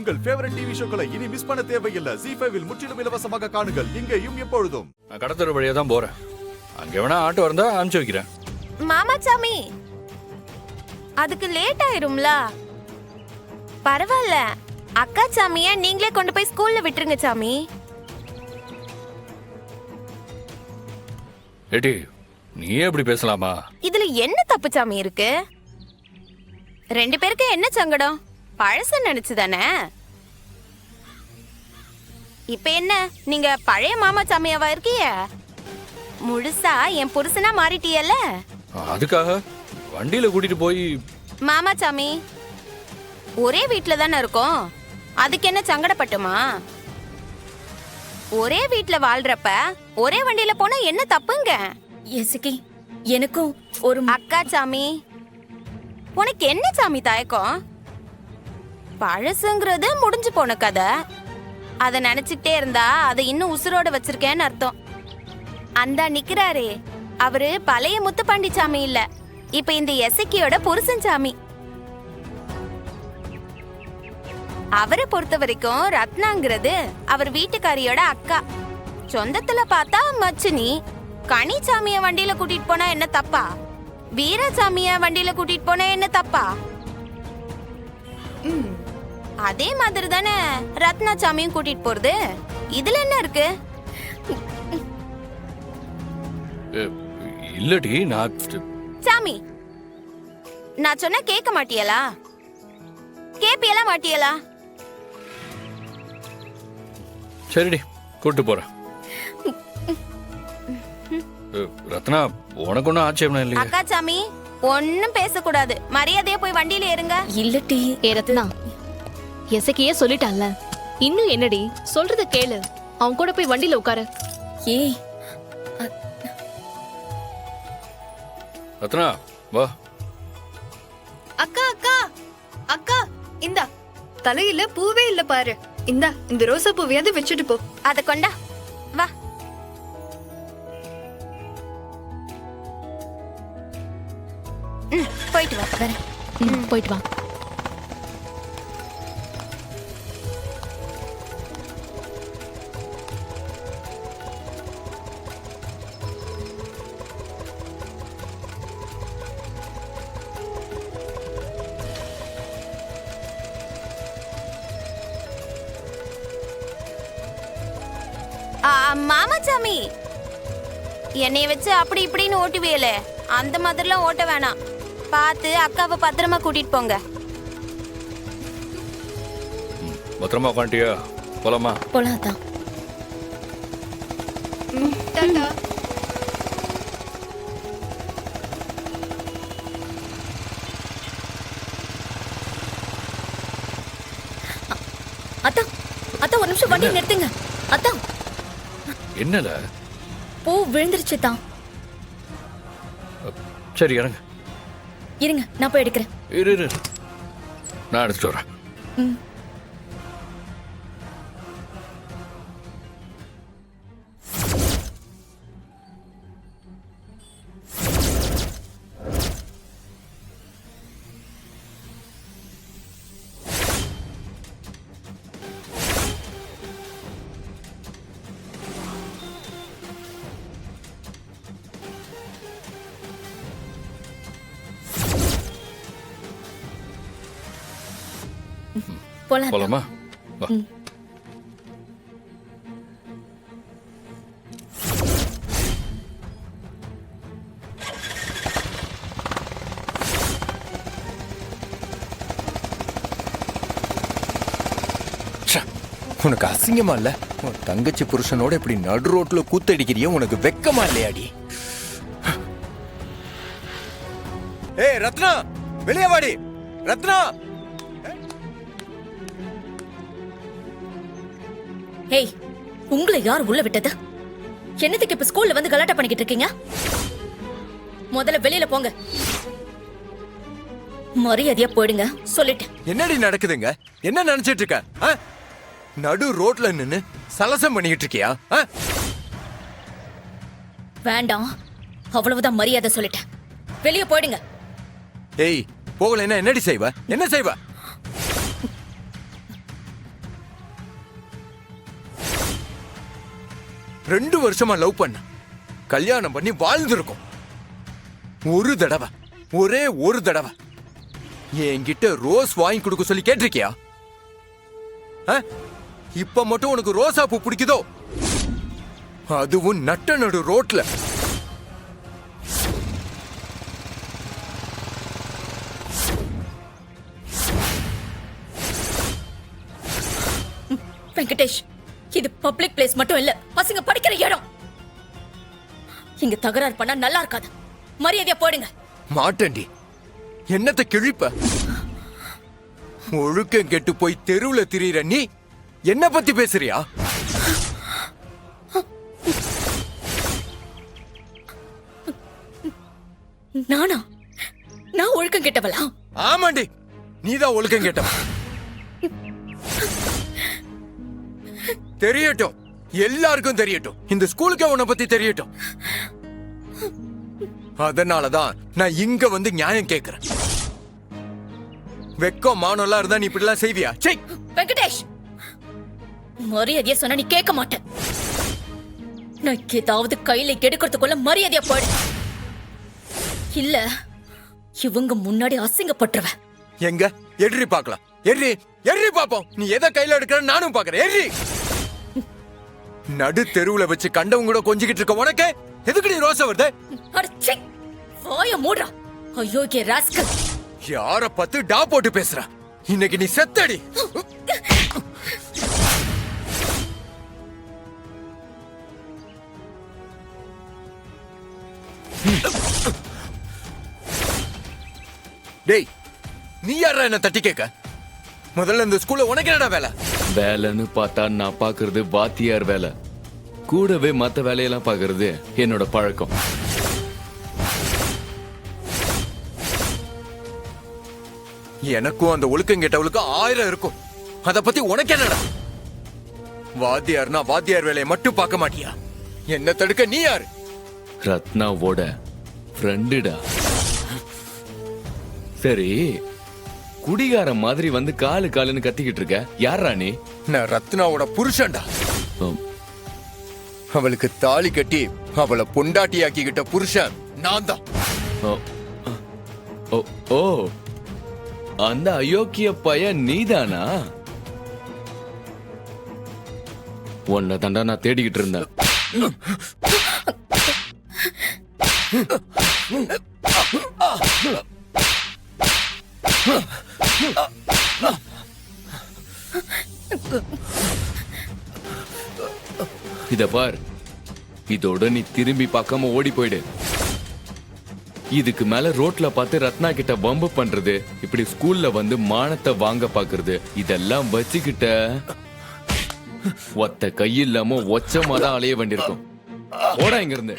உங்கள் favourite TV ஷோக்களை இனி miss பண்ண தேவையில்லை. ZEE5 இல் முற்றிலும் இலவசமாக காணுங்கள். இங்கேயும் எப்பொழுதும். நான் கடத்தர வழியா தான் போறேன். அங்க வேணா ஆட்டோ இருந்தா அனுப்பிச்சு வைக்கிறேன். மாமா சாமி, அதுக்கு லேட் ஆயிரும்ல. பரவாயில்ல, அக்கா சாமிய நீங்களே கொண்டு போய் ஸ்கூல்ல விட்டுருங்க சாமி. ஏடி, நீயே இப்படி பேசலாமா? இதுல என்ன தப்பு சாமி இருக்கு? ரெண்டு பேருக்கு என்ன சங்கடம்? பழச நினைச்சுதானே. இப்ப என்ன, நீங்க பழைய மாமா சாமியாவா இருக்கீங்க? முழுசா என் புருஷனா மாறிட்டியல்ல. அதுக்காக வண்டியில கூட்டிட்டு போய். மாமா சாமி, ஒரே வீட்டுல தானே இருக்கோம், அதுக்கு என்ன சங்கடப்பட்டுமா? ஒரே வீட்டுல வாழ்றப்ப ஒரே வண்டியில போனா என்ன தப்புங்க? எசுகி, எனக்கும் ஒரு அக்கா சாமி, உனக்கு என்ன சாமி தயக்கம்? பழசுங்கிறது முடிஞ்சு போன கதை. அத நினைச்சுக்கிட்டே இருந்தா அதை இன்னும் உசுரோட வச்சிருக்கேன்னு அர்த்தம். அந்த நிக்கிறாரே, அவரு பழைய முத்துப்பாண்டி சாமி இல்ல, இப்ப இந்த எசக்கியோட புருஷன் சாமி. அவரை பொறுத்த வரைக்கும் ரத்னாங்கிறது அவர் வீட்டுக்காரியோட அக்கா. சொந்தத்துல பார்த்தா மச்சினி. கனிச்சாமிய வண்டியில கூட்டிட்டு போனா என்ன தப்பா? வீரசாமிய வண்டியில கூட்டிட்டு போனா என்ன தப்பா? அதே மாதிரி தானே ரத்னா சாமியும் கூட்டிட்டு போறது. இதுல என்ன இருக்கு? இல்லடி, நான் சாமி, நான் சொன்னா கேட்க மாட்டியலா? கேப்பியலா மாட்டியலா? சரிடி, கூட்டு போறேன். ரத்னா, உனக்கு ஒன்னும் ஆட்சேபம் இல்லையா? அக்கா சாமி, ஒன்னும் பேசக்கூடாது. மரியாதையா போய் வண்டியில ஏறுங்க. இல்லட்டி. ரத்னா, எசக்கியே சொல்லிட்டான்ல, இன்னும் என்னடி சொல்றத கேளு. அவன் கூட போய் வண்டியில உட்காரு. ஏய் ரத்னா, வா. அக்கா அக்கா அக்கா, இந்தா தலையில பூவே இல்ல பாரு. இந்த ரோசா பூவையாவது வச்சுட்டு போ. அத கொண்டா, வா. போயிட்டு வா. போயிட்டு வா. மாமாசாமி, என்னைய வச்சு அப்படி இப்படின்னு ஓட்டுவியல, அந்த மாதிரிலாம் ஓட்ட வேணாம். பார்த்து அக்காவை பத்திரமா கூட்டிட்டு போங்க. பத்திரமா உட்காந்துட்டியா? போலாமா? போலாதான். டாடா. அத்தா, அத்தா ஒரு நிமிஷம் வண்டியை நிறுத்துங்க. அத்தா, என்னல? பூ விழுந்துருச்சு தான். சரி, இறங்க. இருங்க, நான் போய் எடுக்கிறேன். இரு, நான் எடுத்துட்டு வரேன். போலாமா? வா. உனக்கு அசிங்கமா இல்ல? உன் தங்கச்சி புருஷனோட இப்படி நடு ரோட்ல கூத்தடிக்கிறிய, உனக்கு வெக்கமா இல்லையாடி? ஏய் ரத்னா, வெளியே வாடி. ரத்னா, ஏய், உங்களை யார் உள்ள விட்டது? என்னத்துக்கு இப்ப ஸ்கூல்ல வந்து கலாட்டா பண்ணிக்கிட்டு இருக்கீங்க? முதல்ல வெளியில போங்க. மரியாதையா போயிடுங்க சொல்லிட்டேன். என்னடி நடக்குதுங்க? என்ன நினைச்சிட்டு இருக்க? நடு ரோட்ல நின்னு சலசம் பண்ணிக்கிட்டு இருக்கியா? வேண்டாம், அவ்வளவுதான் மரியாதை சொல்லிட்டேன். வெளியே போயிடுங்க. ஏய், போகலைன்னா என்னடி செய்வ? என்ன செய்வ? 2 வருஷமா லவ் பண்ண கல்யாணம் பண்ணி வாழ்ந்திருக்கோம். ஒரு தடவை, ஒரே ஒரு தடவை என்கிட்ட ரோஸ் வாங்கி கொடுக்க சொல்லி கேட்டிருக்கியா? இப்ப மட்டும் உனக்கு ரோசா பூ பிடிக்குதோ? அதுவும் நட்ட நடு ரோட்ல. வெங்கடேஷ், இது பப்ளிக் பிளேஸ் மட்டும் இல்ல, பசங்க படிக்கிற இடம். இங்க தகராறு பண்ணா நல்லா இருக்காது. மரியாதையா போடுங்க. மாட்டேன்டி. என்னத்தை கிழிப்ப? ஒழுக்கம் கெட்டு போய் தெருவுல திரியிற நீ என்ன பத்தி பேசுறியா? நானா? நான் ஒழுக்கம் கெட்டவளா? ஆமாண்டி, நீதான் ஒழுக்கம் கெட்டவ. தெரியட்டும், எல்லாருக்கும் தெரியட்டும். இந்த ஸ்கூலுக்கு உன்னை பத்தி தெரியட்டும். அதனாலதான் நான் இங்க வந்து நியாயம் கேக்குறேன். வெக்கம் மானம்லாம் இருந்தா நீ இப்படி எல்லாம் செய்வியா? வெங்கடேஷ், மரியாதையா சொன்னா நீ கேட்க மாட்டேன். நான் ஏதாவது கையில எடுக்கிறதுக்குள்ள மரியாதையா போயிடு. இல்ல இவங்க முன்னாடி அசிங்கப்பட்டுருவ. எங்க எட்ரி பாக்கலாம். எட்ரி எட்ரி பாப்போம். நீ எதை கையில எடுக்கிற நானும் பாக்குறேன். எட்ரி. நடு தெருவுல வச்சு கண்டவங்க கூட கொஞ்சிக்கிட்டு இருக்க உனக்கு எதுக்கு நீ ரோசா வருது? அடச்சே, வாய மூடுறா. அயோக்கிய ராஸ்கல். யார பத்து டா போட்டு பேசுற? இன்னைக்கு நீ செத்தடி. டேய், நீ யாரா என்ன தட்டி கேட்க? முதல்ல இந்த ஸ்கூல்ல உனக்கு என்னடா வேலை? வேலைன்னு பார்த்தா நான் பாக்குறது வாத்தியார் வேலை. கூடவே மத்த வேலையெல்லாம் பாக்குறது என்னோட பழக்கம். எனக்கும் அந்த ஒழுக்கம் கேட்டவளுக்கு 1000 இருக்கும். அத பத்தி உனக்கு என்னடா? வாத்தியார்னா வாத்தியார் வேலையை மட்டும் பார்க்க மாட்டியா? என்ன தடுக்க நீ யாரு? ரத்னாவோட ஃப்ரெண்டுடா. சரி, குடிகார மாதிரி வந்து காலு காலுன்னு கத்திக்கிட்டு இருக்க. யாரா நீ? நான் ரத்னாவோட புருஷன்டா. ஆம். அவளுக்கு தாலி கட்டி அவளை பொண்டாட்டியாக்கிக்கிட்ட புருஷன் நான் தான். ஓ, ஓ, ஓ, அந்த அயோக்கிய பையன் நீதானா? உன்னை தாண்டா நான் தேடிக்கிட்டு இருந்தேன். இத பார், இதோட நீ திரும்பி பார்க்காம ஓடி போயிடு. இதுக்கு மேல ரோட்ல பார்த்து ரத்னா கிட்ட வம்பு பண்றது, இப்படி ஸ்கூல்ல வந்து மானத்தை வாங்க பாக்குறது, இதெல்லாம் வச்சுக்கிட்ட ஒத்த கையில்லாம ஒச்சமா தான் அலைய வேண்டியிருக்கும். ஓடா இங்க இருந்து.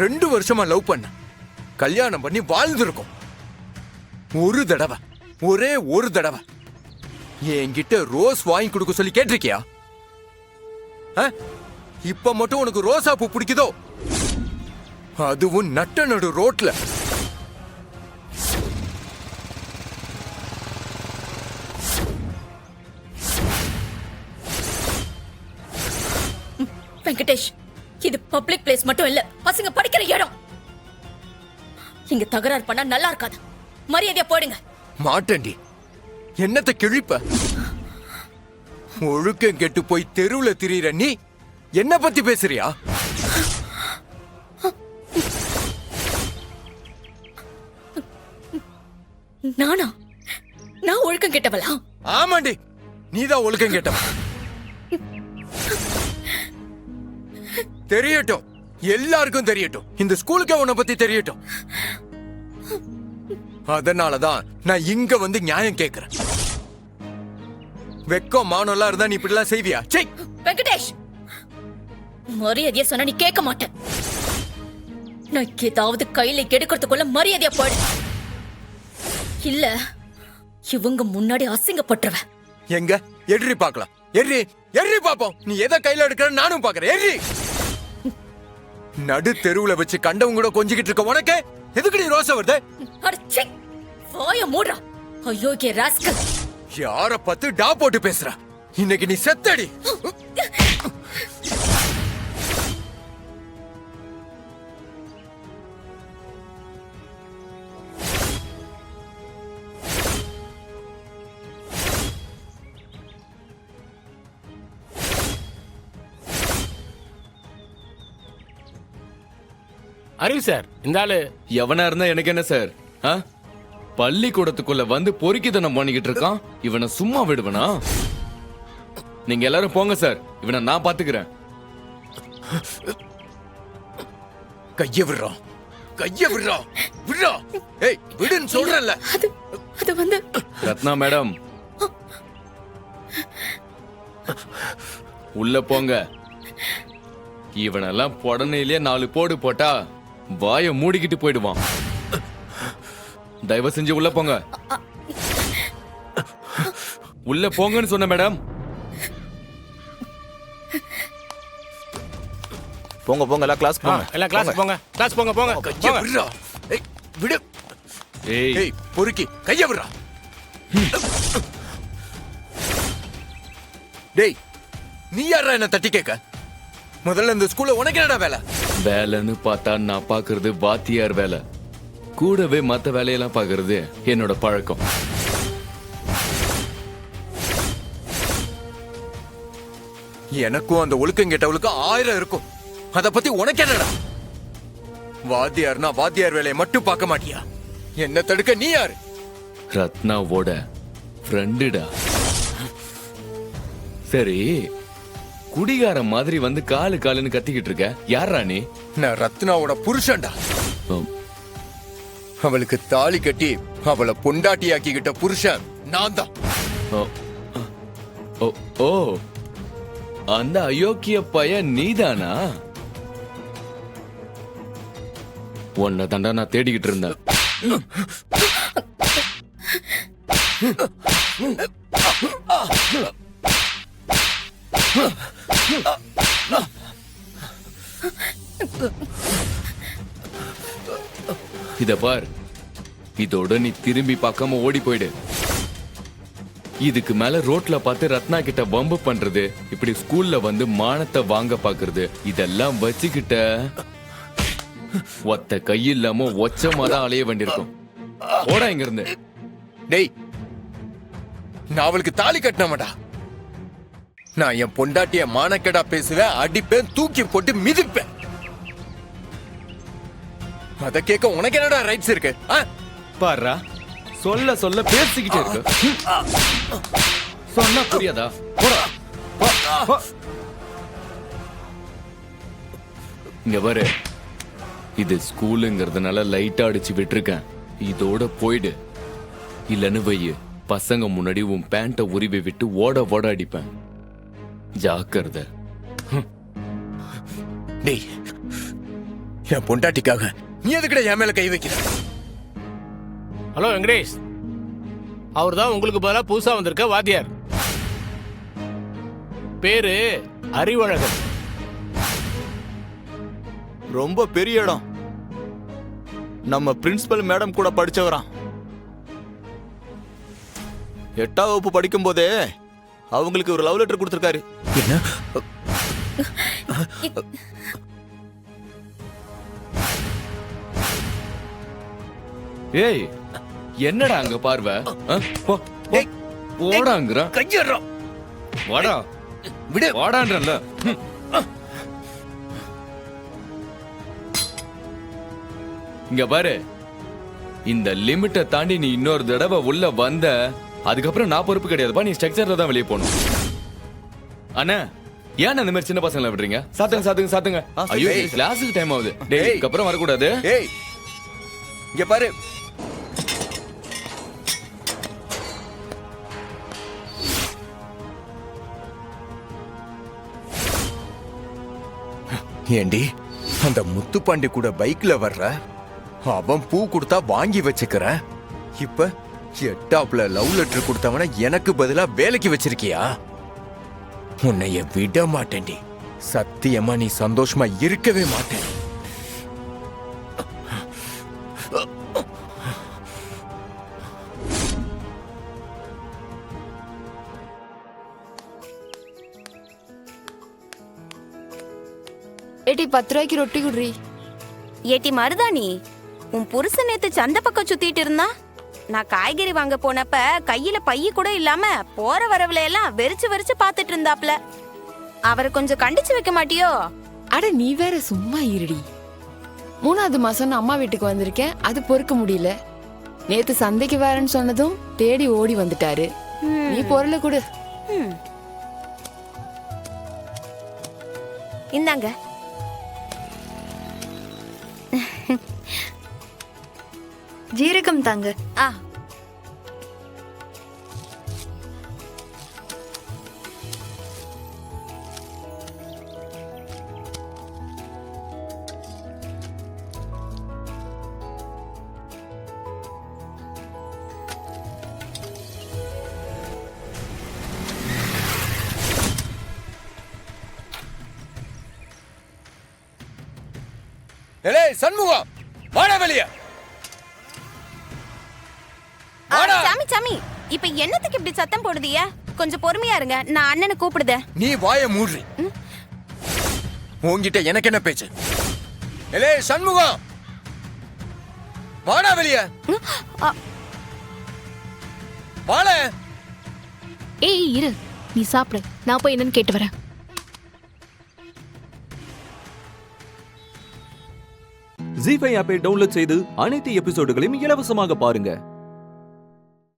ரெண்டு வருஷமா லவ் பண்ண கல்யாணம் பண்ணி வாழ்ந்திருக்கோம். ஒரு தடவை, ஒரே ஒரு தடவை என்கிட்ட ரோஸ் வாங்கி கொடுக்க சொல்லி கேட்டிருக்கியா? இப்ப மட்டும் உனக்கு ரோசா பூ பிடிக்குதோ? அதுவும் நட்ட நடு ரோட்ல. பிளேஸ் மட்டும் இல்ல, பசங்க படிக்கிற இடம். இங்க தகராறு பண்ணா நல்லா இருக்காது. மரியாதையா போடுங்க. மாட்டேன்டி. என்னத்த கிழிப்ப? ஒழுக்கம் கெட்டு போய் தெருவுல திரியிற நீ என்ன பத்தி பேசுறியா? நானா? நான் ஒழுக்கம் கெட்டவளா? ஆமாண்டி, நீதான் ஒழுக்கம் கேட்டவ. தெரியட்டும், எல்லாருக்கும் தெரியட்டும். இந்த ஸ்கூலுக்கு உன்னை பத்தி தெரியட்டும். அதனாலதான் நான் இங்க வந்து நியாயம் கேக்குறேன். வெக்கம் மானம்லாம் இருந்தா நீ இப்படி எல்லாம் செய்வியா? சே வெங்கடேஷ், மரியாதையா சொன்னா நீ கேட்க மாட்டேன். நான் ஏதாவது கையில எடுக்கிறதுக்குள்ள மரியாதையா போடு. இல்ல இவங்க முன்னாடி அசிங்கப்பட்டுருவ. எங்க எட்ரி பாக்கலாம். எட்ரி எட்ரி பாப்போம். நீ எதை கையில எடுக்கிற நானும் பாக்குறேன். எட்ரி. நடு தெருவுல வச்சு கண்டவங்க கூட கொஞ்சிக்கிட்டு இருக்க உனக்கு எதுக்கு நீ ரோச வருது? அடச்சே, வாய மூடுறா. ஐயோ கே ராஸ்கல். யார பத்து டா போட்டு பேசுற? இன்னைக்கு நீ செத்தடி. அறிவு சார், இந்த ஆளு எவனா இருந்தா எனக்கு என்ன சார்? ஆ? பள்ளிக்கூடத்துக்குள்ள வந்து பொறுக்கித்தனம் பண்ணிக்கிட்டு இருக்கான். இவனை சும்மா விடுவனா? நீங்க எல்லாரும் போங்க சார், இவனை நான் பாத்துக்கிறேன். கைய விடுறா, கைய விடுறா, விடுறா. ஏய் விடுன்னு சொல்றேன்ல. அது வந்து ரத்னா மேடம், உள்ள போங்க. இவனெல்லாம் உடனேலயே 4 போடு போட்டா வாய மூடிக்கிட்டு போயிடுவான். தயவு செஞ்சு உள்ள போங்க. உள்ள போங்கன்னு சொன்ன மேடம். போங்க போங்க எல்லாம் கிளாஸ் போங்க. எல்லாம் கிளாஸ் போங்க, கிளாஸ் போங்க போங்க. கைய விடுறா. ஏய் விடு. ஏய் ஏய் பொறுக்கி கைய விடுறா. டேய் நீ யாரா என்ன தட்டி கேட்க? முதல்ல இந்த ஸ்கூல்ல உனக்கு என்னடா வேலை? வேலைன்னு பார்த்தா நான் பாக்குறது வாத்தியார் வேலை. கூடவே மத்த வேலையெல்லாம் பாக்குறது என்னோட பழக்கம். எனக்கும் அந்த ஒழுக்கம் கேட்டவளுக்கும் 1000 இருக்கும். அத பத்தி உனக்கு என்னடா? வாத்தியார்னா வாத்தியார் வேலையை மட்டும் பார்க்க மாட்டியா? என்ன தடுக்க நீ யாரு? ரத்னாவோட ஃப்ரெண்டுடா. சரி, குடிகார மாதிரி வந்து காலு காலுன்னு கத்திக்கிட்டு இருக்க. யாரா நீ? நான் ரத்னாவோட புருஷன்டா. ஆம். அவளுக்கு தாலி கட்டி அவளை பொண்டாட்டியாக்கிக்கிட்ட புருஷன் நான் தான். ஓ, ஓ, ஓ, அந்த அயோக்கிய பையன் நீதானா? உன்னை தாண்டா நான் தேடிக்கிட்டு இருந்தேன். இத பார், இதோட நீ திரும்பி பார்க்காம ஓடி போயிடு. இதுக்கு மேல ரோட்ல பார்த்து ரத்னா கிட்ட வம்பு பண்றது, இப்படி ஸ்கூல்ல வந்து மானத்தை வாங்க பாக்குறது, இதெல்லாம் வச்சுக்கிட்ட ஒத்த கை இல்லாம ஒச்சமாதான் அலைய வேண்டியிருக்கும். ஓடா இங்க இருந்து. டேய் நான் அவளுக்கு தாலி கட்டினமாடா. நான் என் பொண்டாட்டிய மானக்கேடா பேசுவேன், அடிப்பேன், தூக்கி போட்டு மிதிப்பேன். அத கேட்க உனக்கு என்னடா ரைட்ஸ் இருக்கு? பாருடா, சொல்ல சொல்ல பேசிக்கிட்டே இருக்கு. சொன்னா புரியாதா? போடா. இங்க பாரு, இது ஸ்கூலுங்கிறதுனால லைட்டா அடிச்சு விட்டுருக்கேன். இதோட போயிடு. இல்லன்னு வையு, பசங்க முன்னாடி உன் பேண்ட உருவி விட்டு ஓட ஓட அடிப்பேன். ஜாக்கிரதை. டேய் என் பொண்டாட்டிக்காக நீ எதுக்குடா என் மேல கை வைக்கிற? ஹலோ வெங்கடேஷ், அவர் தான் உங்களுக்கு பதிலா புதுசா வந்திருக்க வாத்தியார். பேரு அறிவழகன். ரொம்ப பெரிய இடம். நம்ம பிரின்சிபல் மேடம் கூட படிச்சவராம். 8ஆம் வகுப்பு படிக்கும் போதே அவங்களுக்கு ஒரு லவ் லெட்டர் கொடுத்திருக்காரு. ஏய் என்னடா அங்க பார்வை ஆ? போ, போ. டேய், போடாங்கற கையறா வாடா விடு வாடான்றல இங்க பாரு இந்த லிமிட்டை தாண்டி நீ இன்னொரு தடவை உள்ள வந்த அதுக்கப்புறம் நான் பொறுப்பு கிடையாதுப்பா நீ ஸ்ட்ரக்சர்ல தான் வெளியே போகணும் அண்ணா ஏன் அந்த மாதிரி சின்ன பசங்களை விடுறீங்க சாத்துங்க சாத்துங்க சாத்துங்க ஐயோ டேய். கிளாஸுக்கு டைம் ஆகுது டேய் டேய். இதுக்கப்புறம் வரக்கூடாது ஏய் இங்க பாரு ஏண்டி அந்த முத்துப்பாண்டி கூட பைக்ல வர்ற அவன் பூ கொடுத்தா வாங்கி வச்சுக்கிற இப்ப எட்டாப்ல லவ் லெட்டர் கொடுத்தவன எனக்கு பதிலா வேலைக்கு வச்சிருக்கியா உன்னைய விட மாட்டேன்டி சத்தியமா நீ சந்தோஷமா இருக்கவே மாட்டேன் ஏட்டி 10 ரூபாய்க்கு ரொட்டி குடுறி. ஏட்டி மருதாணி உன் புருஷன் நேத்து சந்தை பக்கம் சுத்திட்டு இருந்தா நான் காய்கறி வாங்க போனப்ப கையில பைய கூட இல்லாம போற வரவுல எல்லாம் வெறிச்சு வெறிச்சு பாத்துட்டு இருந்தாப்ல அவரை கொஞ்சம் கண்டிச்சு வைக்க மாட்டியோ? அட நீ வேற சும்மா இருடி. 3வது மாசம் நான் அம்மா வீட்டுக்கு வந்திருக்கேன், அது பொறுக்க முடியல. நேத்து சந்தைக்கு வரேன்னு சொன்னதும் தேடி ஓடி வந்துட்டாரு. நீ பொருளை கொடு. இந்தாங்க. ஜீரகம் தாங்க. ஆ ஏலே சண்முகம் வாடா வெளிய வாடா. சாமி சாமி இப்ப என்னத்துக்கு இப்படி சத்தம் போடுதிய? கொஞ்சம் பொறுமையா இருங்க, நான் அண்ணனை கூப்பிடுதேன். நீ வாய மூடுறி. உன்கிட்ட எனக்கு என்ன பேச்சு? ஏலே சண்முகம் வாடா வெளிய வாட. ஏய் இரு, நீ சாப்பிடு, நான் போய் என்னன்னு கேட்டு வரேன். ஜீ5 ஆப்பை டவுன்லோட் செய்து அனைத்து எபிசோடுகளையும் இலவசமாக பாருங்க.